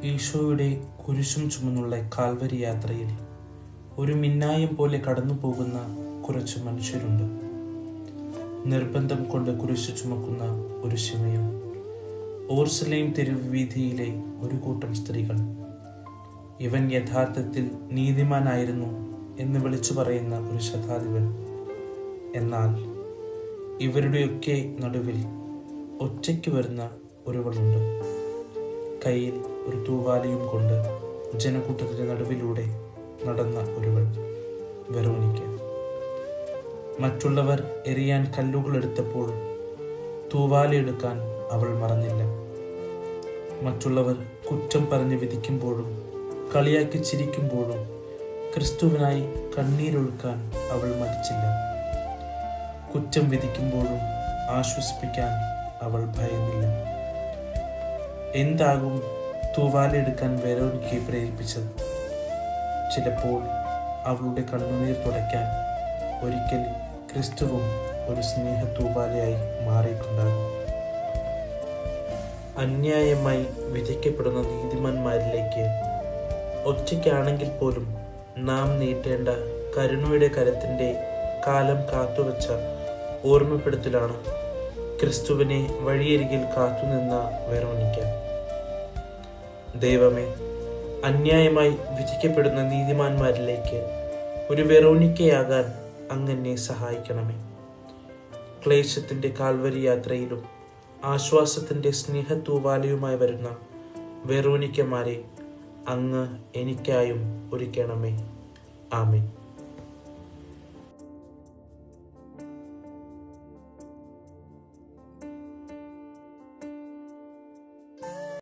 ഈശോയുടെ കുരിശും ചുമന്നുള്ള കാൽവരി യാത്രയിൽ ഒരു മിന്നായം പോലെ കടന്നു പോകുന്ന കുറച്ച് മനുഷ്യരുണ്ട്. നിർബന്ധം കൊണ്ട് കുരിശു ചുമക്കുന്ന ഒരു ശിമയോൻ, ഓർസലേം തെരുവ് വീതിയിലെ ഒരു കൂട്ടം സ്ത്രീകൾ, ഇവൻ യഥാർത്ഥത്തിൽ നീതിമാനായിരുന്നു എന്ന് വിളിച്ചു പറയുന്ന ഒരു ശതാധിപൻ. എന്നാൽ ഇവരുടെയൊക്കെ നടുവിൽ ഒറ്റയ്ക്ക് വരുന്ന ഒരുവളുണ്ട്. കയ്യിൽ ഒരു തൂവാലയും കൊണ്ട് ജനക്കൂട്ടത്തിന്റെ നടുവിലൂടെ നടന്ന ഒരുവൾ, വെറോനിക്ക. മറ്റുള്ളവർ എറിയാൻ കല്ലുകൾ എടുത്തപ്പോൾ തൂവാല എടുക്കാൻ അവൾ മറന്നില്ല. മറ്റുള്ളവർ കുറ്റം പറഞ്ഞ് വിധിക്കുമ്പോഴും കളിയാക്കി ചിരിക്കുമ്പോഴും ക്രിസ്തുവിനായി കണ്ണീരൊഴുക്കാൻ അവൾ മടിച്ചില്ല. കുറ്റം വിധിക്കുമ്പോഴും ആശ്വസിപ്പിക്കാൻ അവൾ ഭയന്നില്ല. എന്താകും തൂവാല എടുക്കാൻ വെറോനിക്കയെ പ്രേരിപ്പിച്ചത്? ചിലപ്പോൾ അവളുടെ കണ്ണുനീർ തുടയ്ക്കാൻ ഒരിക്കൽ ക്രിസ്തുവും ഒരു സ്നേഹ തൂവാലയായി മാറിയിട്ടുണ്ടാകും. അന്യായമായി വിധിക്കപ്പെടുന്ന നീതിമാന്മാരിലേക്ക് ഒറ്റയ്ക്കാണെങ്കിൽ പോലും നാം നീട്ടേണ്ട കരുണയുടെ കരത്തിൻ്റെ കാലം കാത്തുവച്ച ഓർമ്മപ്പെടുത്തലാണ് ക്രിസ്തുവിനെ വഴിയരികിൽ കാത്തുനിന്ന വെറോനിക്ക. ദൈവമേ, അന്യായമായി വിധിക്കപ്പെടുന്ന നീതിമാന്മാരിലേക്ക് ഒരു വെറോനിക്കയാകാൻ അങ്ങ് സഹായിക്കണമേ. ക്ലേശത്തിൻ്റെ കാൽവരി യാത്രയിലും ആശ്വാസത്തിൻ്റെ സ്നേഹത്തൂവാലയുമായി വരുന്ന വെറോനിക്കമാരെ അങ്ങ് എനിക്കായും ഒരുക്കണമേ. ആമേൻ.